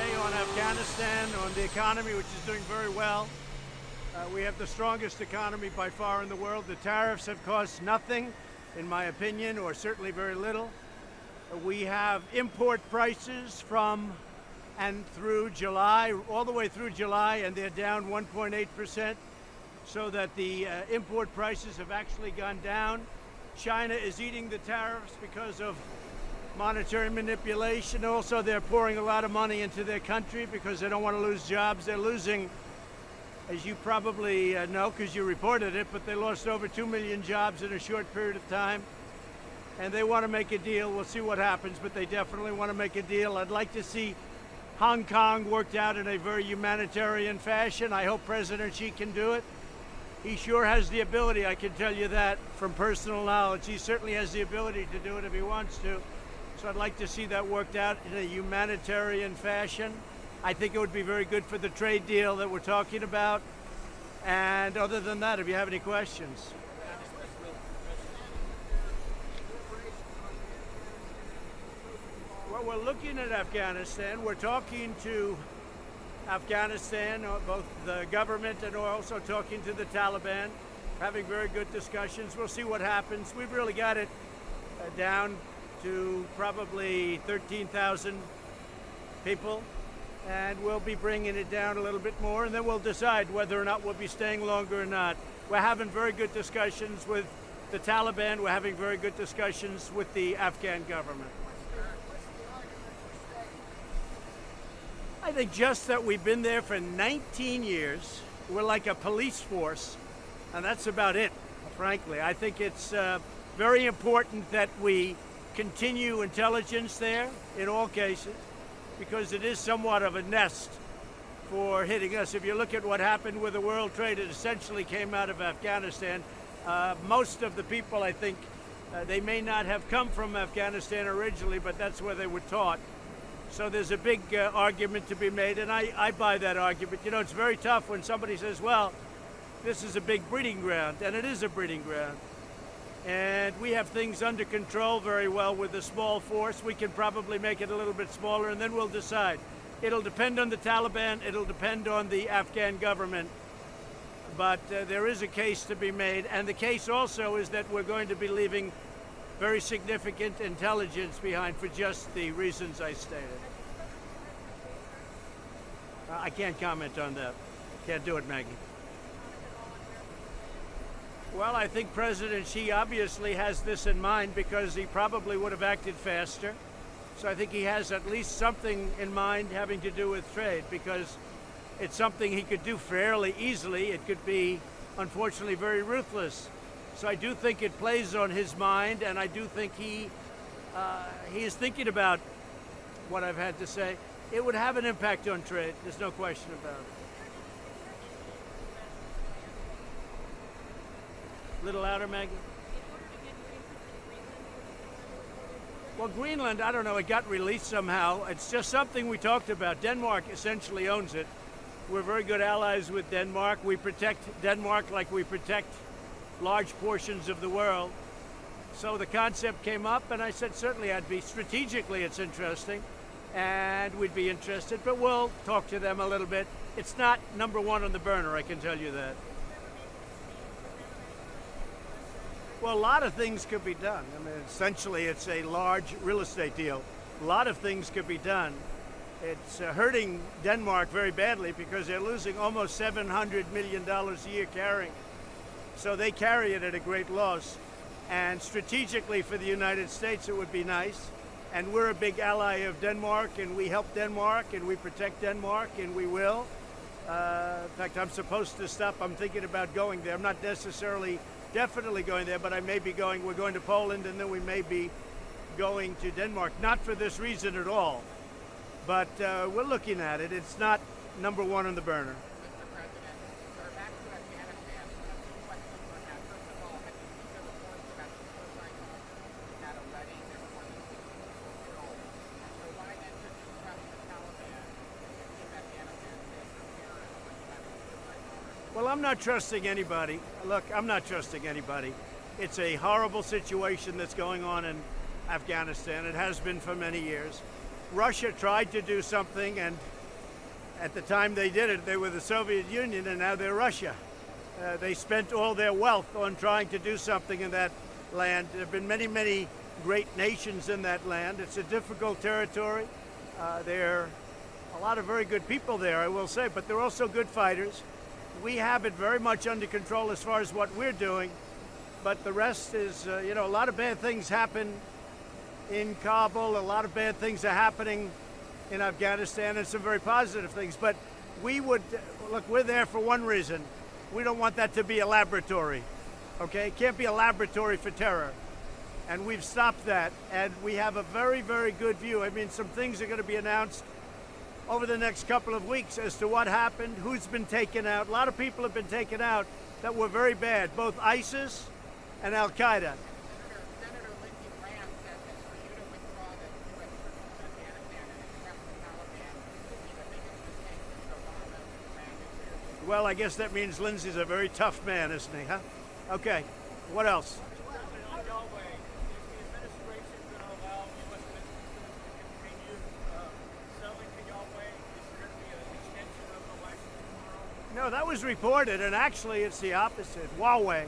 today on Afghanistan, on the economy, which is doing very well. We have the strongest economy by far in the world. The tariffs have cost nothing, in my opinion, or certainly very little. We have import prices from and through July, all the way through July, and they're down 1.8%, so that the import prices have actually gone down. China is eating the tariffs because of monetary manipulation. Also, they're pouring a lot of money into their country because they don't want to lose jobs. They're losing, as you probably know because you reported it, but they lost over 2 million jobs in a short period of time. And they want to make a deal. We'll see what happens, but they definitely want to make a deal. I'd like to see Hong Kong worked out in a very humanitarian fashion. I hope President Xi can do it. He sure has the ability, I can tell you that from personal knowledge. He certainly has the ability to do it if he wants to. So I'd like to see that worked out in a humanitarian fashion. I think it would be very good for the trade deal that we're talking about. And other than that, if you have any questions. Well, we're looking at Afghanistan. We're talking to Afghanistan, both the government and we're also talking to the Taliban, having very good discussions. We'll see what happens. We've really got it down to probably 13,000 people, and we'll be bringing it down a little bit more, and then we'll decide whether or not we'll be staying longer or not. We're having very good discussions with the Taliban. We're having very good discussions with the Afghan government. I think just that we've been there for 19 years. We're like a police force, and that's about it, frankly. I think it's very important that we continue intelligence there in all cases, because it is somewhat of a nest for hitting us. If you look at what happened with the World Trade, it essentially came out of Afghanistan. Most of the people, I think, they may not have come from Afghanistan originally, but that's where they were taught. So there's a big argument to be made, and I buy that argument. You know, it's very tough when somebody says, well, this is a big breeding ground, and it is a breeding ground. And we have things under control very well with a small force. We can probably make it a little bit smaller, and then we'll decide. It'll depend on the Taliban. It'll depend on the Afghan government. But there is a case to be made, and the case also is that we're going to be leaving very significant intelligence behind for just the reasons I stated. I can't comment on that. Can't do it, Maggie. Well, I think President Xi obviously has this in mind because he probably would have acted faster. So I think he has at least something in mind having to do with trade, because it's something he could do fairly easily. It could be, unfortunately, very ruthless. So I do think it plays on his mind, and I do think he is thinking about what I've had to say. It would have an impact on trade. There's no question about it. A little louder, Maggie. Well, Greenland, I don't know, it got released somehow. It's just something we talked about. Denmark essentially owns it. We're very good allies with Denmark. We protect Denmark like we protect large portions of the world. So the concept came up, and I said certainly I'd be, strategically it's interesting, and we'd be interested, but we'll talk to them a little bit. It's not number one on the burner, I can tell you that. Well, a lot of things could be done. I mean, essentially it's a large real estate deal. A lot of things could be done. It's hurting Denmark very badly because they're losing almost $700 million a year carrying. So they carry it at a great loss. And strategically for the United States, it would be nice. And we're a big ally of Denmark, and we help Denmark, and we protect Denmark, and we will. In fact, I'm supposed to stop. I'm thinking about going there. I'm not necessarily definitely going there, but I may be going. We're going to Poland, and then we may be going to Denmark. Not for this reason at all, but we're looking at it. It's not number one on the burner. Well, I'm not trusting anybody. Look, I'm not trusting anybody. It's a horrible situation that's going on in Afghanistan. It has been for many years. Russia tried to do something, and at the time they did it, they were the Soviet Union, and now they're Russia. They spent all their wealth on trying to do something in that land. There have been many, many great nations in that land. It's a difficult territory. There are a lot of very good people there, I will say, but they're also good fighters. We have it very much under control as far as what we're doing, but the rest is, a lot of bad things happen in Kabul. A lot of bad things are happening in Afghanistan, and some very positive things. But we're there for one reason. We don't want that to be a laboratory, okay? It can't be a laboratory for terror. And we've stopped that, and we have a very, very good view. I mean, some things are going to be announced over the next couple of weeks as to what happened, who's been taken out. A lot of people have been taken out that were very bad, both ISIS and Al-Qaeda. Senator Lindsey Graham said that for you to withdraw the U.S. troops from Afghanistan and accept the Taliban would be the biggest mistake since Obama ran nuclear. Well, I guess that means Lindsey's a very tough man, isn't he, huh? Okay, what else? No, that was reported, and actually it's the opposite. Huawei.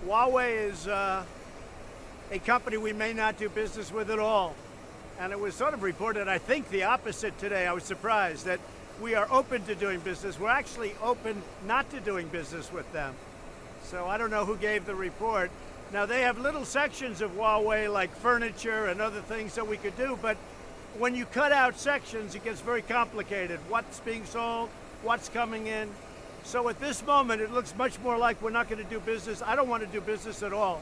Huawei is a company we may not do business with at all. And it was sort of reported, I think, the opposite today. I was surprised that we are open to doing business. We're actually open not to doing business with them. So I don't know who gave the report. Now, they have little sections of Huawei, like furniture and other things that we could do, but when you cut out sections, it gets very complicated. What's being sold, what's coming in. So at this moment, it looks much more like we're not going to do business. I don't want to do business at all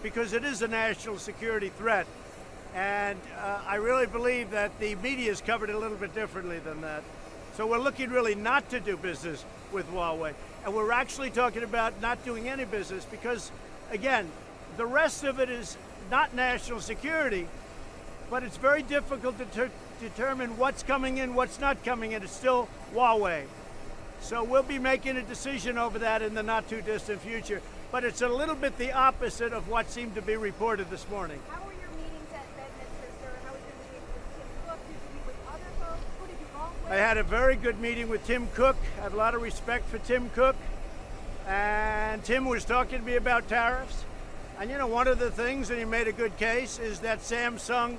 because it is a national security threat. And I really believe that the media has covered it a little bit differently than that. So we're looking really not to do business with Huawei. And we're actually talking about not doing any business because, again, the rest of it is not national security, but it's very difficult to determine what's coming in, what's not coming in. It's still Huawei. So we'll be making a decision over that in the not too distant future. But it's a little bit the opposite of what seemed to be reported this morning. How were your meetings at Bedminster, sir? How was your meeting with Tim Cook? Did you meet with other folks? Who did you talk with? I had a very good meeting with Tim Cook. I have a lot of respect for Tim Cook. And Tim was talking to me about tariffs. And one of the things, and he made a good case, is that Samsung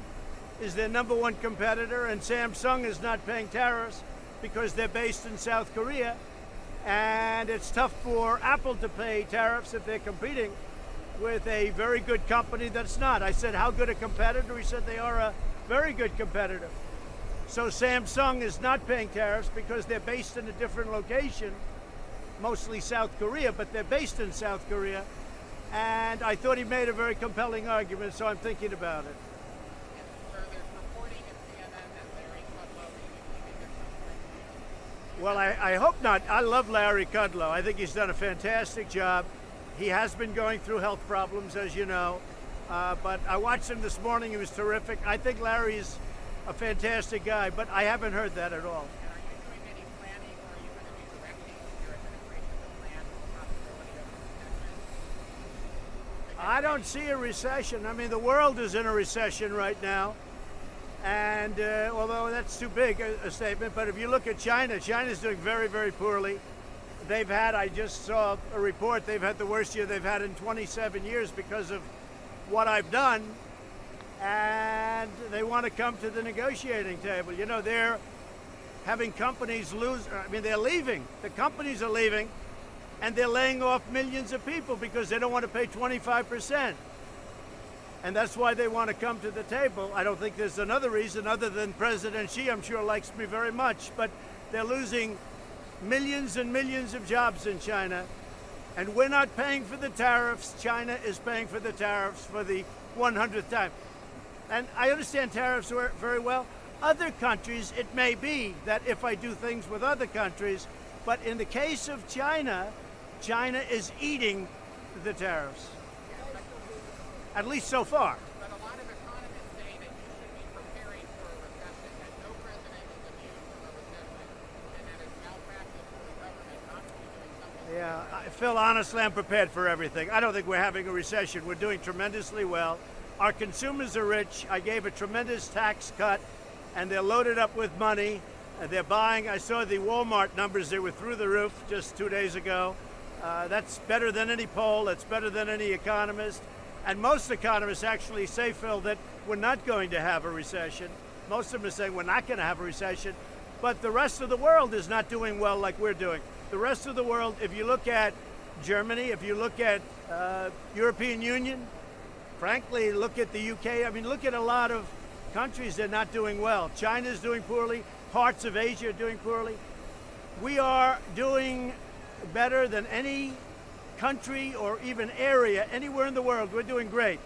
is their number one competitor, and Samsung is not paying tariffs because they're based in South Korea, and it's tough for Apple to pay tariffs if they're competing with a very good company that's not. I said, how good a competitor? He said they are a very good competitor. So Samsung is not paying tariffs because they're based in a different location, mostly South Korea, but they're based in South Korea. And I thought he made a very compelling argument, so I'm thinking about it. Sir, there's reporting at CNN that Larry Kudlow may be leaving at some point. Well, I hope not. I love Larry Kudlow. I think he's done a fantastic job. He has been going through health problems, as you know. But I watched him this morning. He was terrific. I think Larry's a fantastic guy, but I haven't heard that at all. And are you doing any planning, or are you going to be directing your administration to plan for the possibility of a recession? I don't see a recession. I mean, the world is in a recession right now. And although that's too big a statement, but if you look at China, China's doing very, very poorly. They've had, I just saw a report, they've had the worst year they've had in 27 years because of what I've done. And they want to come to the negotiating table. They're having companies lose, they're leaving. The companies are leaving, and they're laying off millions of people because they don't want to pay 25%. And that's why they want to come to the table. I don't think there's another reason other than President Xi, I'm sure, likes me very much, but they're losing millions and millions of jobs in China. And we're not paying for the tariffs. China is paying for the tariffs for the 100th time. And I understand tariffs very well. Other countries, it may be that if I do things with other countries, but in the case of China, China is eating the tariffs. At least so far. But a lot of economists say that you should be preparing for a recession, that no president is immune from a recession, and that it's malpractice for the government not to be doing something. Yeah, Phil, honestly, I'm prepared for everything. I don't think we're having a recession. We're doing tremendously well. Our consumers are rich. I gave a tremendous tax cut and they're loaded up with money. They're buying. I saw the Walmart numbers. They were through the roof just 2 days ago. That's better than any poll. That's better than any economist. And most economists actually say, Phil, that we're not going to have a recession. Most of them are saying we're not going to have a recession. But the rest of the world is not doing well like we're doing. The rest of the world, if you look at Germany, if you look at European Union, frankly, look at the UK. I mean, look at a lot of countries that are not doing well. China's doing poorly. Parts of Asia are doing poorly. We are doing better than any country or even area anywhere in the world. We're doing great.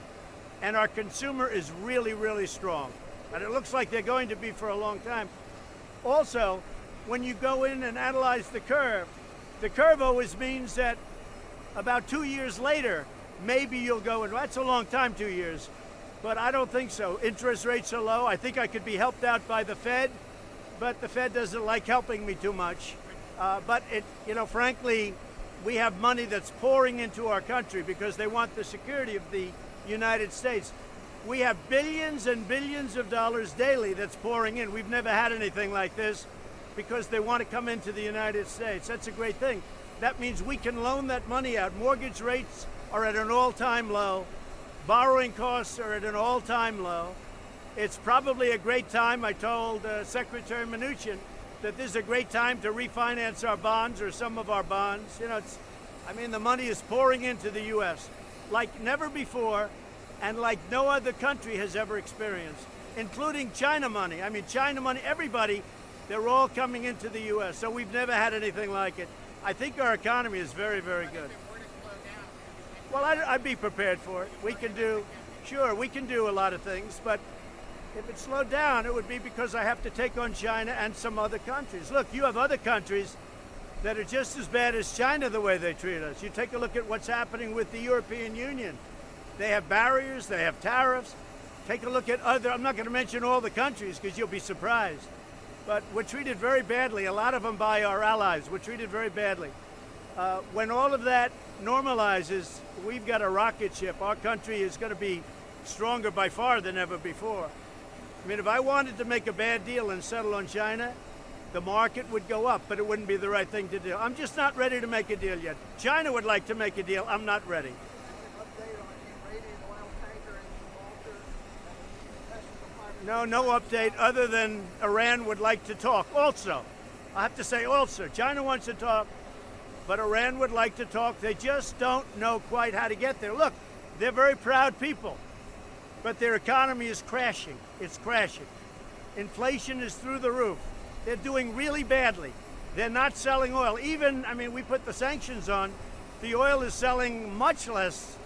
And our consumer is really, really strong. And it looks like they're going to be for a long time. Also, when you go in and analyze the curve always means that about 2 years later, maybe you'll go, and that's a long time, 2 years. But I don't think so. Interest rates are low. I think I could be helped out by the Fed, but the Fed doesn't like helping me too much. But frankly, we have money that's pouring into our country because they want the security of the United States. We have billions and billions of dollars daily that's pouring in. We've never had anything like this because they want to come into the United States. That's a great thing. That means we can loan that money out. Mortgage rates are at an all-time low. Borrowing costs are at an all-time low. It's probably a great time. I told Secretary Mnuchin that this is a great time to refinance our bonds or some of our bonds. The money is pouring into the U.S. like never before and like no other country has ever experienced, including China money. China money, everybody, they're all coming into the U.S. So we've never had anything like it. I think our economy is very, very good. Well, I'd be prepared for it. We can do a lot of things, but if it slowed down, it would be because I have to take on China and some other countries. Look, you have other countries that are just as bad as China the way they treat us. You take a look at what's happening with the European Union. They have barriers, they have tariffs. Take a look at I'm not going to mention all the countries because you'll be surprised. But we're treated very badly. A lot of them by our allies. We're treated very badly. When all of that normalizes, we've got a rocket ship. Our country is going to be stronger by far than ever before. If I wanted to make a bad deal and settle on China, the market would go up, but it wouldn't be the right thing to do. I'm just not ready to make a deal yet. China would like to make a deal. I'm not ready. No update other than Iran would like to talk. Also, I have to say China wants to talk, but Iran would like to talk. They just don't know quite how to get there. Look, they're very proud people, but their economy is crashing. It's crashing. Inflation is through the roof. They're doing really badly. They're not selling oil. We put the sanctions on. The oil is selling much less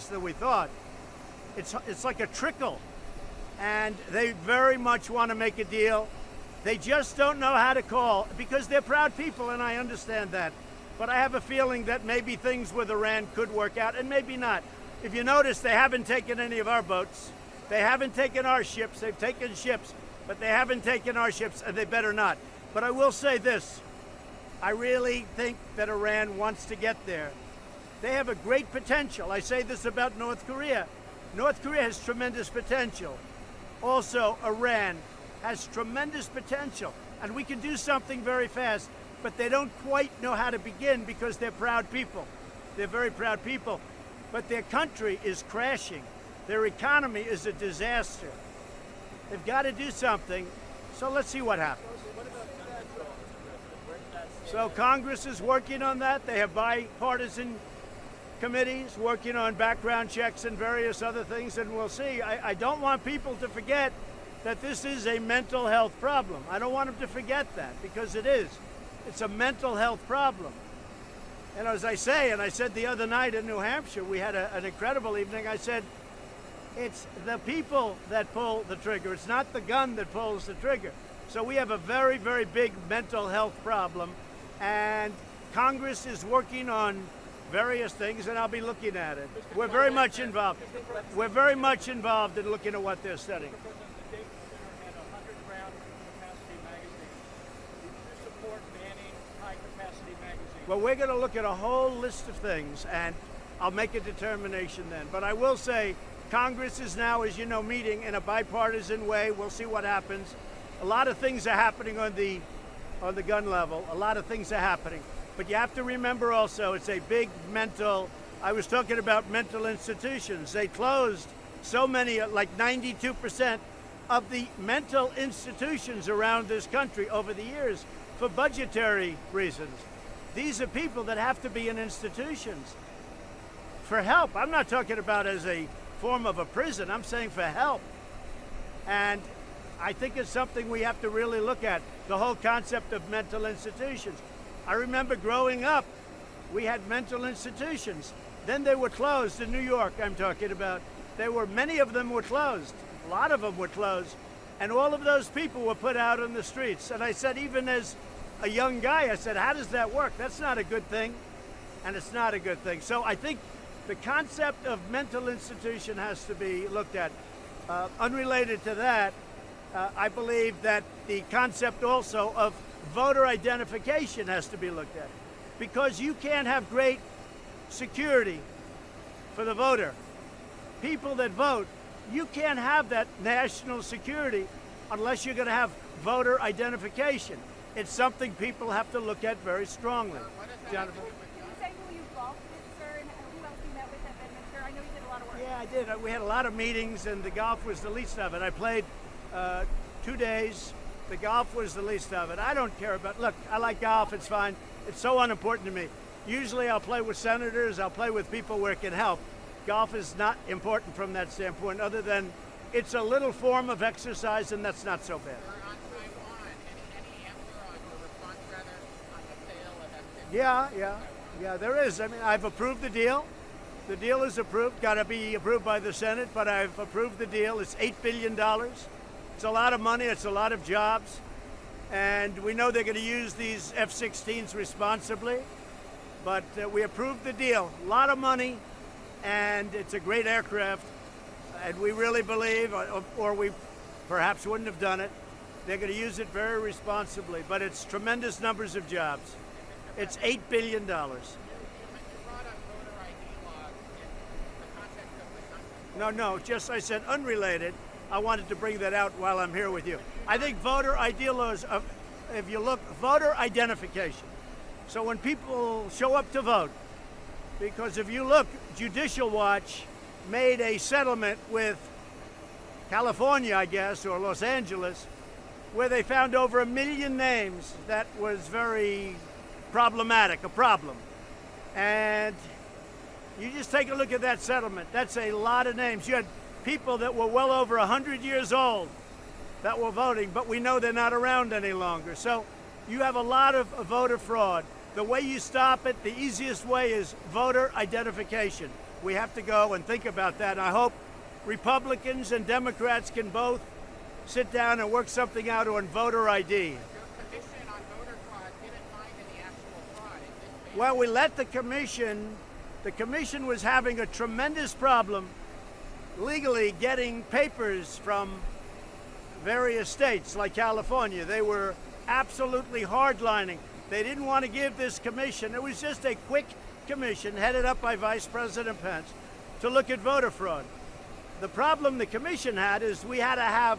than we thought. It's like a trickle. And they very much want to make a deal. They just don't know how to call because they're proud people, and I understand that. But I have a feeling that maybe things with Iran could work out, and maybe not. If you notice, they haven't taken any of our boats. They haven't taken our ships. They've taken ships, but they haven't taken our ships, and they better not. But I will say this. I really think that Iran wants to get there. They have a great potential. I say this about North Korea. North Korea has tremendous potential. Also, Iran has tremendous potential, and we can do something very fast, but they don't quite know how to begin because they're proud people. They're very proud people, but their country is crashing. Their economy is a disaster. They've got to do something, so let's see what happens. So Congress is working on that. They have bipartisan committees working on background checks and various other things, and we'll see. I don't want people to forget that this is a mental health problem. I don't want them to forget that because it is. It's a mental health problem. And as I say, and I said the other night in New Hampshire, we had an incredible evening. I said, it's the people that pull the trigger. It's not the gun that pulls the trigger. So we have a very, very big mental health problem, and Congress is working on various things, and I'll be looking at it. We're very much involved. We're very much involved in looking at what they're studying. Well, we're going to look at a whole list of things, and I'll make a determination then. But I will say Congress is now, as you know, meeting in a bipartisan way. We'll see what happens. A lot of things are happening on the gun level. A lot of things are happening. But you have to remember also, it's a big mental, I was talking about mental institutions. They closed so many, like 92% of the mental institutions around this country over the years for budgetary reasons. These are people that have to be in institutions for help. I'm not talking about as a form of a prison. I'm saying for help. And I think it's something we have to really look at, the whole concept of mental institutions. I remember growing up, we had mental institutions. Then they were closed in New York, I'm talking about. Many of them were closed. A lot of them were closed. And all of those people were put out on the streets. And I said, even as a young guy, I said, how does that work? That's not a good thing. And it's not a good thing. So I think the concept of mental institution has to be looked at. Unrelated to that, I believe that the concept also of voter identification has to be looked at, because you can't have great security for the voter. People that vote, you can't have that national security unless you're going to have voter identification. It's something people have to look at very strongly. What does that have to Jonathan? do with Can you say who you golfed with, sir, and who else you met with at Bedminster? I know you did a lot of work. Yeah, I did. We had a lot of meetings, and the golf was the least of it. I played 2 days. The golf was the least of it. I don't care about, look, I like golf, it's fine. It's so unimportant to me. Usually I'll play with senators, I'll play with people where it can help. Golf is not important from that standpoint, other than it's a little form of exercise, and that's not so bad. You're on Taiwan. Any answer on your response, rather, on the sale of F-16? Yeah, there is. I mean, I've approved the deal. The deal is approved, got to be approved by the Senate, but I've approved the deal. It's $8 billion. It's a lot of money, it's a lot of jobs, and we know they're going to use these F-16s responsibly, but we approved the deal. A lot of money, and it's a great aircraft, and we really believe, or we perhaps wouldn't have done it, they're going to use it very responsibly, but it's tremendous numbers of jobs. It's $8 billion. You brought up voter ID laws in the context of the country. No, just I said unrelated. I wanted to bring that out while I'm here with you. I think voter ID laws, if you look, voter identification. So when people show up to vote, because if you look, Judicial Watch made a settlement with California, I guess, or Los Angeles, where they found over 1 million names. That was very problematic, a problem. And you just take a look at that settlement. That's a lot of names. You had people that were well over 100 years old that were voting, but we know they're not around any longer. So you have a lot of voter fraud. The way you stop it, the easiest way is voter identification. We have to go and think about that. And I hope Republicans and Democrats can both sit down and work something out on voter ID. Your commission on voter fraud didn't find any actual fraud. It just Well, we let the commission was having a tremendous problem legally getting papers from various states like California. They were absolutely hardlining. They didn't want to give this commission. It was just a quick commission headed up by Vice President Pence to look at voter fraud. The problem the commission had is we had to have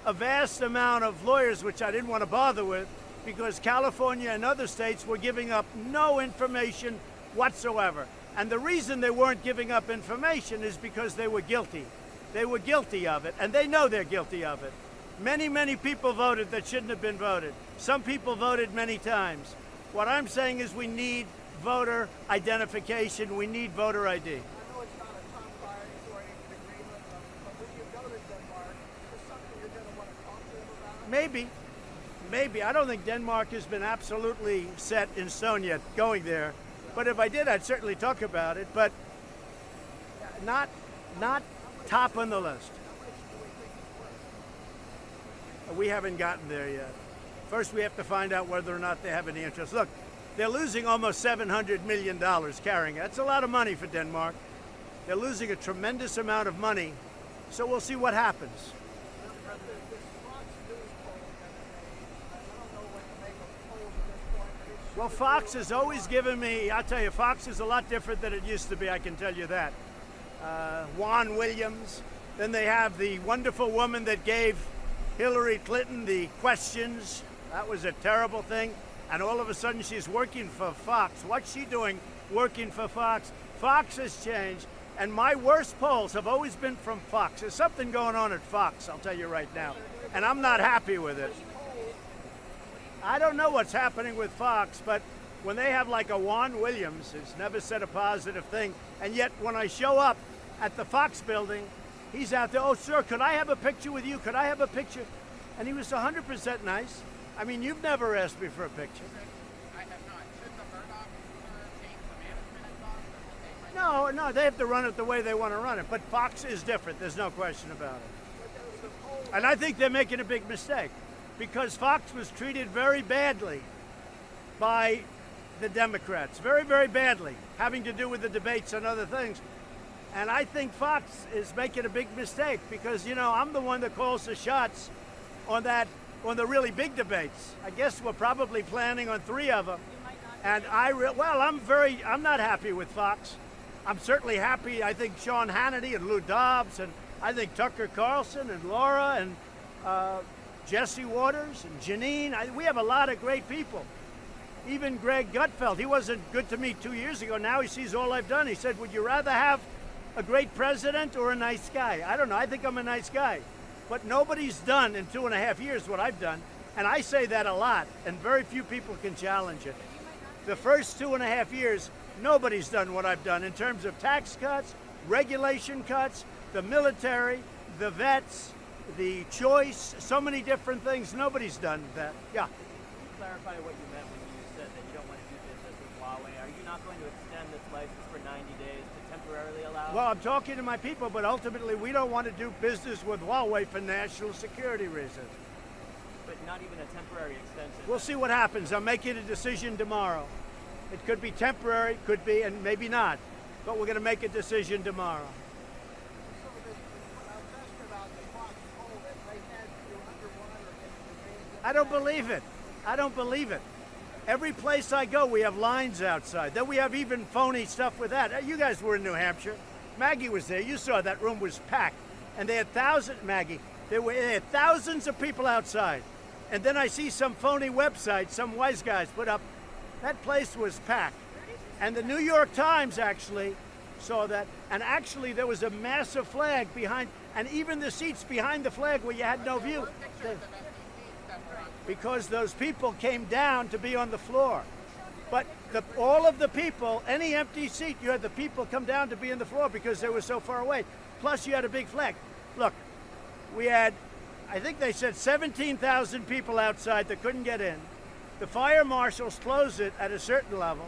a vast amount of lawyers, which I didn't want to bother with, because California and other states were giving up no information whatsoever. And the reason they weren't giving up information is because they were guilty. They were guilty of it, and they know they're guilty of it. Many, many people voted that shouldn't have been voted. Some people voted many times. What I'm saying is we need voter identification. We need voter ID. I know it's not a top priority or an agreement, but when you go to Denmark, is this something you're going to want to talk to them about? Maybe. I don't think Denmark has been absolutely set in stone yet going there. But if I did, I'd certainly talk about it, but not top on the list. We haven't gotten there yet. First, we have to find out whether or not they have any interest. Look, they're losing almost $700 million carrying it. That's a lot of money for Denmark. They're losing a tremendous amount of money, so we'll see what happens. This Fox News poll that I don't know what to make of polls at this point, but it's Well, Fox has always given me, I'll tell you, Fox is a lot different than it used to be, I can tell you that. Juan Williams. Then they have the wonderful woman that gave Hillary Clinton the questions. That was a terrible thing. And all of a sudden she's working for Fox. What's she doing working for Fox? Fox has changed. And my worst polls have always been from Fox. There's something going on at Fox, I'll tell you right now. And I'm not happy with it. I don't know what's happening with Fox, but when they have like a Juan Williams, who's never said a positive thing, and yet when I show up at the Fox building, he's out there, oh, sir, could I have a picture with you? Could I have a picture? And he was 100% nice. I mean, you've never asked me for a picture. I have not. Should the Murdoch change the management at Fox, or will they No, they have to run it the way they want to run it. But Fox is different. There's no question about it. And I think they're making a big mistake because Fox was treated very badly by the Democrats. Very, very badly, having to do with the debates and other things. And I think Fox is making a big mistake because, you know, I'm the one that calls the shots on the really big debates. I guess we're probably planning on 3 of them. And I'm not happy with Fox. I'm certainly happy. I think Sean Hannity and Lou Dobbs, and I think Tucker Carlson and Laura and Jesse Waters and Janine. We have a lot of great people. Even Greg Gutfeld, he wasn't good to me 2 years ago. Now he sees all I've done. He said, would you rather have a great president or a nice guy? I don't know. I think I'm a nice guy. But nobody's done in 2.5 years what I've done. And I say that a lot, and very few people can challenge it. The first 2.5 years, nobody's done what I've done in terms of tax cuts, regulation cuts, the military, the vets, the choice, so many different things. Nobody's done that. Yeah. Can you clarify what you meant when you said that you don't want to do business with Huawei? Are you not going to extend this license for 90 days to temporarily allow? Well, I'm talking to my people, but ultimately we don't want to do business with Huawei for national security reasons. But not even a temporary extension? We'll see what happens. I'm making a decision tomorrow. It could be temporary, could be, and maybe not. But we're going to make a decision tomorrow. So I was asking about the Fox poll that they had you underwater in the I don't believe it. I don't believe it. Every place I go, we have lines outside. Then we have even phony stuff with that. You guys were in New Hampshire. Maggie was there. You saw that room was packed. And they had they had thousands of people outside. And then I see some phony website, some wise guys put up, that place was packed. And the New York Times actually saw that. And actually there was a massive flag behind, and even the seats behind the flag where you had no view. Because those people came down to be on the floor. But all of the people, any empty seat, you had the people come down to be on the floor because they were so far away. Plus you had a big flag. Look, we had, I think they said 17,000 people outside that couldn't get in. The fire marshals closed it at a certain level.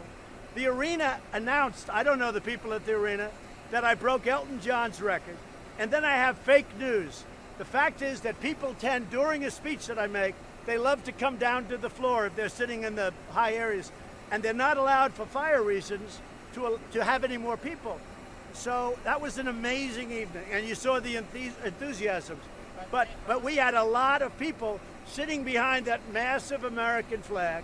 The arena announced, I don't know the people at the arena, that I broke Elton John's record. And then I have fake news. The fact is that people tend, during a speech that I make, they love to come down to the floor if they're sitting in the high areas. And they're not allowed for fire reasons to have any more people. So that was an amazing evening. And you saw the enthusiasm. But we had a lot of people sitting behind that massive American flag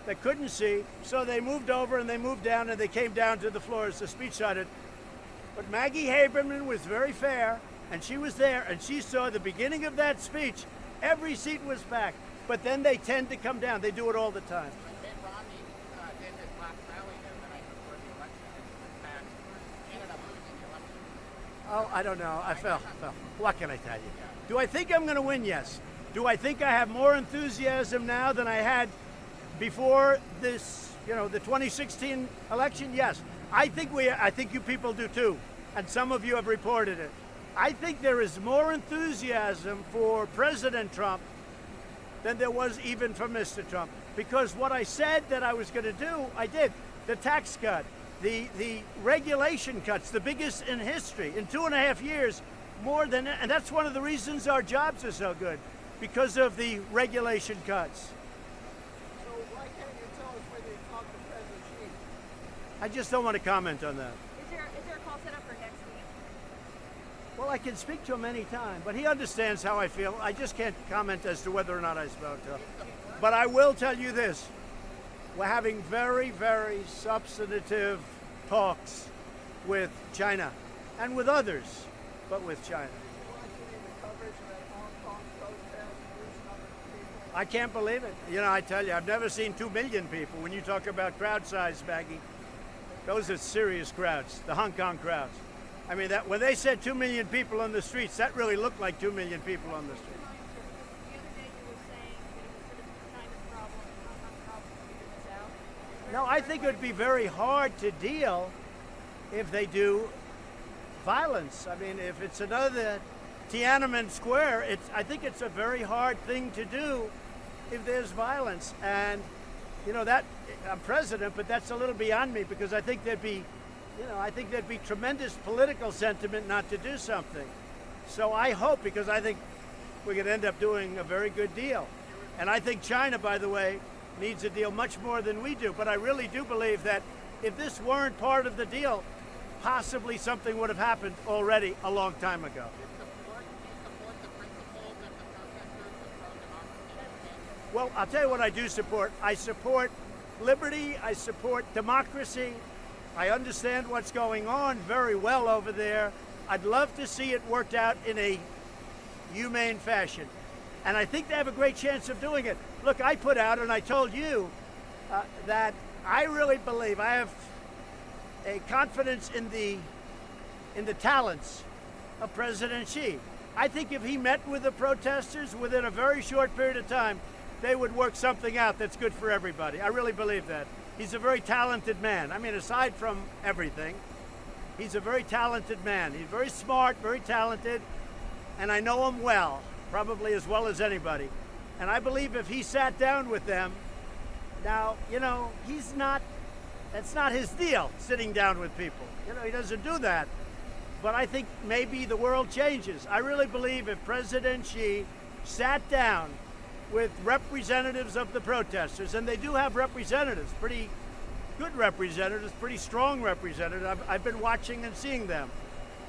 that couldn't see. So they moved over and they moved down and they came down to the floor as the speech started. But Maggie Haberman was very fair, and she was there, and she saw the beginning of that speech. Every seat was packed. But then they tend to come down. They do it all the time. Mitt Romney did his last rally there the night before the election in fact, ended up losing the election. Oh, I don't know. I fell. What can I tell you? Do I think I'm going to win? Yes. Do I think I have more enthusiasm now than I had before this, the 2016 election? Yes. I think you people do too. And some of you have reported it. I think there is more enthusiasm for President Trump than there was even for Mr. Trump. Because what I said that I was going to do, I did. The tax cut, the regulation cuts, the biggest in history. In 2.5 years, and that's one of the reasons our jobs are so good, because of the regulation cuts. So why can't you tell us whether you talked to President Xi? I just don't want to comment on that. Is there a call set up for next week? Well, I can speak to him anytime, but he understands how I feel. I just can't comment as to whether or not I spoke to him. But I will tell you this. We're having very, very substantive talks with China. and with others, but with China. Watching the coverage of that Hong Kong protest, losing other people. I can't believe it. You know, I tell you, I've never seen 2 million people. When you talk about crowd size, Maggie, those are serious crowds, the Hong Kong crowds. I mean, that when they said 2 million people on the streets, that really looked like 2 million people on the streets. The other day you were saying that it was sort of China's problem and Hong Kong's problem to figure this out. No, I think it would be very hard to deal if they do violence. I mean, if it's another Tiananmen Square, I think it's a very hard thing to do if there's violence. And, you know, that I'm president, but that's a little beyond me because I think there'd be tremendous political sentiment not to do something. So I hope, because I think we're going to end up doing a very good deal. And I think China, by the way, needs a deal much more than we do. But I really do believe that if this weren't part of the deal, possibly something would have happened already a long time ago. Do you support the principles of the protesters, the pro-democracy campaign? Well, I'll tell you what I do support. I support liberty. I support democracy. I understand what's going on very well over there. I'd love to see it worked out in a humane fashion. And I think they have a great chance of doing it. Look, I put out, and I told you, that I really believe, I have a confidence in the talents of President Xi. I think if he met with the protesters within a very short period of time, they would work something out that's good for everybody. I really believe that. He's a very talented man. I mean, aside from everything, he's a very talented man. He's very smart, very talented, and I know him well, probably as well as anybody. And I believe if he sat down with them, now, you know, that's not his deal, sitting down with people. You know, he doesn't do that. But I think maybe the world changes. I really believe if President Xi sat down with representatives of the protesters, and they do have representatives, pretty good representatives, pretty strong representatives. I've been watching and seeing them.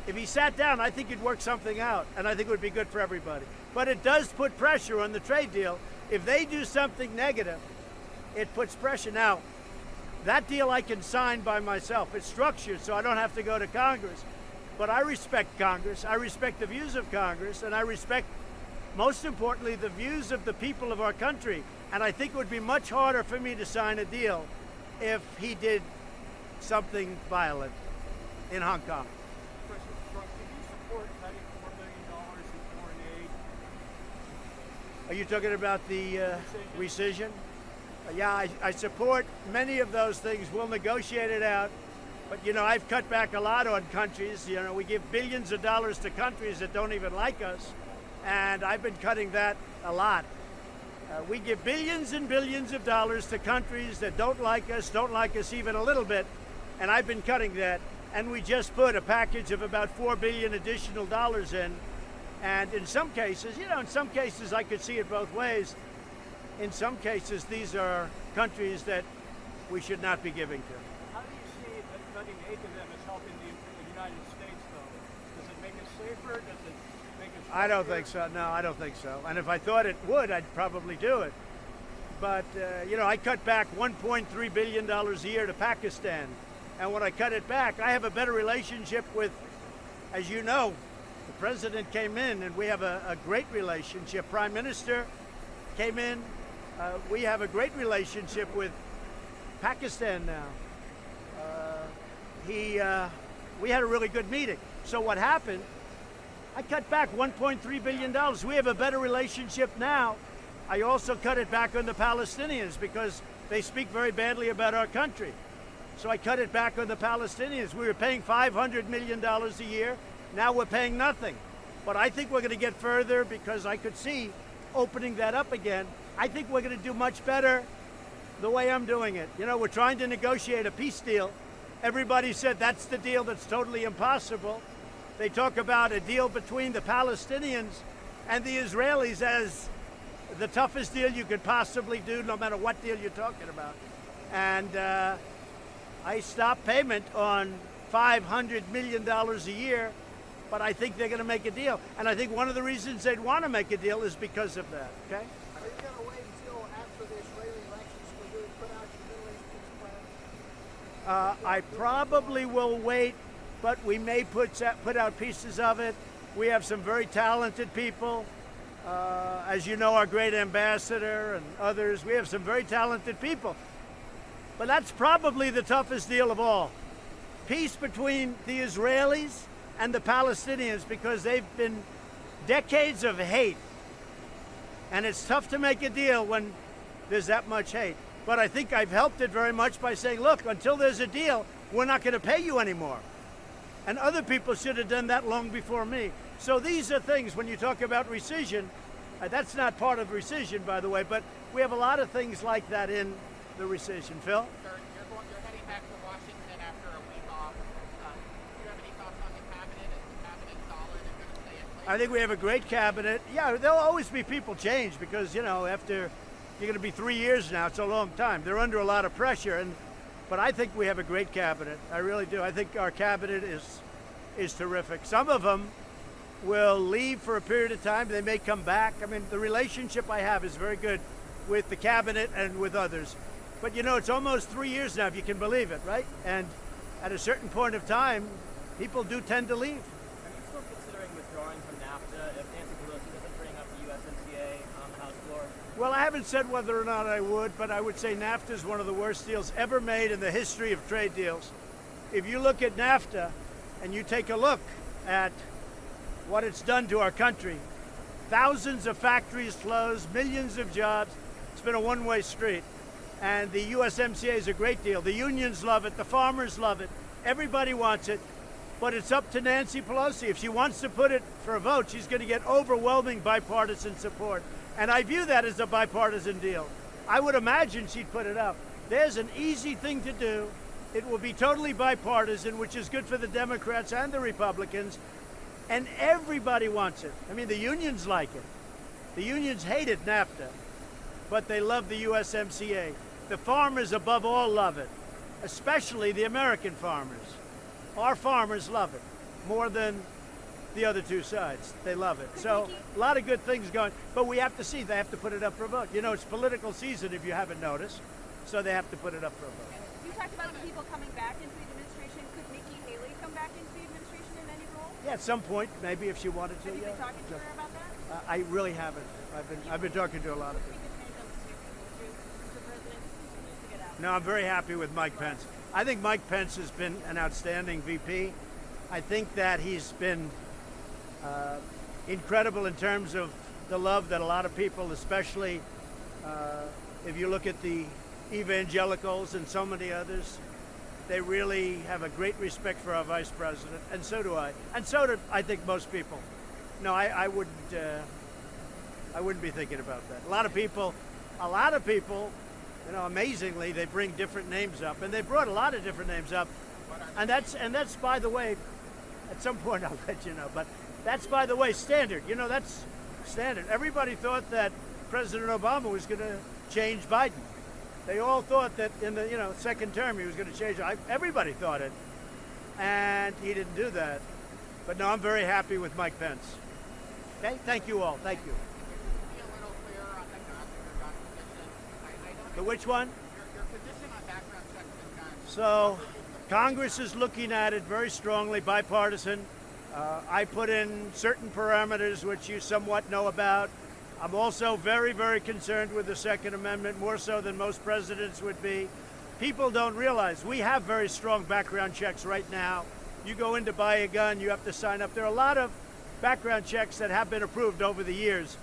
If he sat down, I think he'd work something out, and I think it would be good for everybody. But it does put pressure on the trade deal. If they do something negative, it puts pressure. Now, that deal I can sign by myself. It's structured so I don't have to go to Congress. But I respect Congress. I respect the views of Congress, and I respect, most importantly, the views of the people of our country. And I think it would be much harder for me to sign a deal if he did something violent in Hong Kong. President Trump, can you support cutting $4 billion in foreign aid? Are you talking about the rescission? Yeah, I support many of those things. We'll negotiate it out. But, you know, I've cut back a lot on countries. You know, we give billions of dollars to countries that don't even like us. And I've been cutting that a lot. We give billions and billions of dollars to countries that don't like us even a little bit. And I've been cutting that. And we just put a package of about $4 billion additional dollars in. And in some cases, you know, in some cases I could see it both ways. In some cases, these are countries that we should not be giving to. How do you see that cutting aid to them as helping the United States, though? Does it make us safer? Does it make us I don't stronger? think so. No, I don't think so. And if I thought it would, I'd probably do it. But, you know, I cut back $1.3 billion a year to Pakistan. And when I cut it back, I have a better relationship with, as you know, the president came in and we have a great relationship. Prime Minister came in. We have a great relationship with Pakistan now. We had a really good meeting. So what happened, I cut back $1.3 billion. We have a better relationship now. I also cut it back on the Palestinians because they speak very badly about our country. So I cut it back on the Palestinians. We were paying $500 million a year. Now we're paying nothing. But I think we're going to get further because I could see opening that up again. I think we're going to do much better the way I'm doing it. You know, we're trying to negotiate a peace deal. Everybody said that's the deal that's totally impossible. They talk about a deal between the Palestinians and the Israelis as the toughest deal you could possibly do, no matter what deal you're talking about. And I stopped payment on $500 million a year, but I think they're going to make a deal. And I think one of the reasons they'd want to make a deal is because of that, okay? Are you going to wait until after the Israeli elections to really put out your Middle East peace plan? I probably will wait but we may put out pieces of it. We have some very talented people. As you know, our great ambassador and others, we have some very talented people. But that's probably the toughest deal of all. Peace between the Israelis and the Palestinians, because they've been decades of hate. And it's tough to make a deal when there's that much hate. But I think I've helped it very much by saying, look, until there's a deal, we're not going to pay you anymore. And other people should have done that long before me. So these are things, when you talk about rescission, that's not part of rescission, by the way, but we have a lot of things like that in the rescission. Phil? Sir, you're heading back to Washington after a week off. Do you have any thoughts on the cabinet? Is the cabinet solid and going to stay in place? I think we have a great cabinet. Yeah, there'll always be people change because, you know, after you're going to be 3 years now, it's a long time. They're under a lot of pressure, but I think we have a great cabinet. I really do. I think our cabinet is terrific. Some of them will leave for a period of time. They may come back. I mean, the relationship I have is very good with the cabinet and with others. But, you know, it's almost 3 years now, if you can believe it, right? And at a certain point of time, people do tend to leave. Are you still considering withdrawing from NAFTA if Nancy Pelosi doesn't bring up the USMCA on the House floor? Well, I haven't said whether or not I would, but I would say NAFTA is one of the worst deals ever made in the history of trade deals. If you look at NAFTA and you take a look at what it's done to our country, thousands of factories closed, millions of jobs. It's been a one-way street. And the USMCA is a great deal. The unions love it. The farmers love it. Everybody wants it. But it's up to Nancy Pelosi. If she wants to put it for a vote, she's going to get overwhelming bipartisan support. And I view that as a bipartisan deal. I would imagine she'd put it up. There's an easy thing to do. It will be totally bipartisan, which is good for the Democrats and the Republicans. And everybody wants it. I mean, the unions like it. The unions hated NAFTA, but they love the USMCA. The farmers above all love it, especially the American farmers. Our farmers love it more than the other two sides. They love it. So a lot of good things going, but we have to see. They have to put it up for a vote. You know, it's political season, if you haven't noticed, so they have to put it up for a vote. You talked about the people coming back into the administration. Could Nikki Haley come back into the administration in any role? Yeah, at some point, maybe if she wanted to. Have you Yeah. been talking to her about that? I really haven't. I've been talking to a lot of You people. could change on the president continues to get out. No, I'm very happy with Mike Pence. I think Mike Pence has been an outstanding VP. I think that he's been incredible in terms of the love that a lot of people, especially if you look at the evangelicals and so many others, they really have a great respect for our vice president, and so do I, and so do I think most people. No, I wouldn't be thinking about that. A lot of people, you know, amazingly, they bring different names up, and they brought a lot of different names up, and that's by the way, at some point I'll let you know, but that's by the way standard. You know, that's standard. Everybody thought that President Obama was going to change Biden. They all thought that in the second term he was going to change. Everybody thought it, and he didn't do that. But no, I'm very happy with Mike Pence. Okay, thank you all. Thank you. Be a little clearer on the gun position. I don't The which one? your position on background checks and guns. So, Congress is looking at it very strongly, bipartisan. I put in certain parameters which you somewhat know about. I'm also very, very concerned with the Second Amendment, more so than most presidents would be. People don't realize we have very strong background checks right now. You go in to buy a gun, you have to sign up. There are a lot of background checks that have been approved over the years.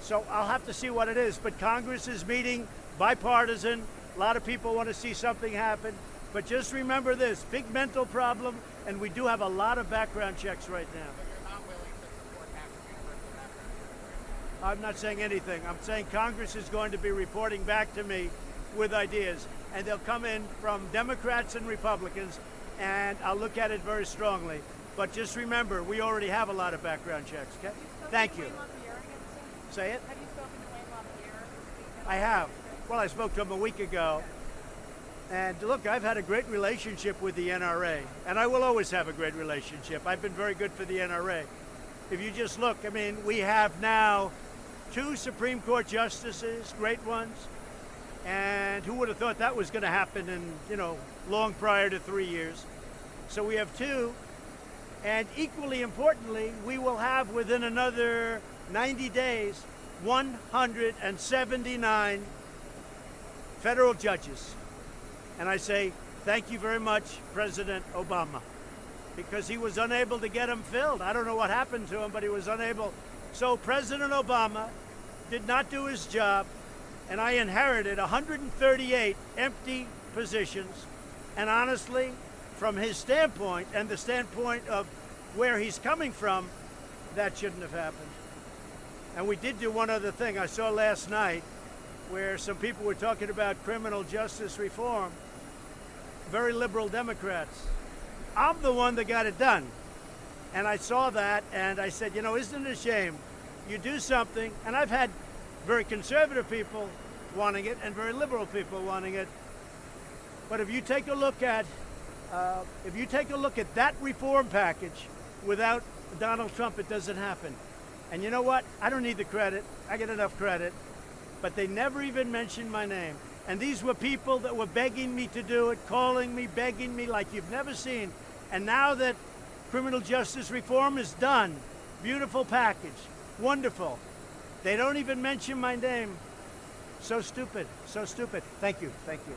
So I'll have to see what it is. But Congress is meeting, bipartisan. A lot of people want to see something happen. But just remember this, big mental problem, and we do have a lot of background checks right now. You're not willing to support having universal background checks. I'm not saying anything. I'm saying Congress is going to be reporting back to me with ideas, and they'll come in from Democrats and Republicans, and I'll look at it very strongly. But just remember, we already have a lot of background checks, okay? Thank you. Say it? Have you spoken to Wayne LaPierre? I have. Well, I spoke to him a week ago. And look, I've had a great relationship with the NRA, and I will always have a great relationship. I've been very good for the NRA. If you just look, I mean, we have now 2 Supreme Court justices, great ones, and who would have thought that was going to happen in, long prior to 3 years. So we have two. And equally importantly, we will have within another 90 days 179 federal judges. And I say thank you very much, President Obama, because he was unable to get them filled. I don't know what happened to him, but he was unable. So President Obama did not do his job, and I inherited 138 empty positions. And honestly, from his standpoint and the standpoint of where he's coming from, that shouldn't have happened. And we did do one other thing. I saw last night where some people were talking about criminal justice reform, very liberal Democrats. I'm the one that got it done. And I saw that and I said, you know, isn't it a shame? You do something, and I've had very conservative people wanting it and very liberal people wanting it. But if you take a look at that reform package without Donald Trump, it doesn't happen. And you know what? I don't need the credit. I get enough credit. But they never even mentioned my name. And these were people that were begging me to do it, calling me, begging me like you've never seen. And now that criminal justice reform is done, beautiful package, wonderful, they don't even mention my name. So stupid, so stupid. Thank you, thank you.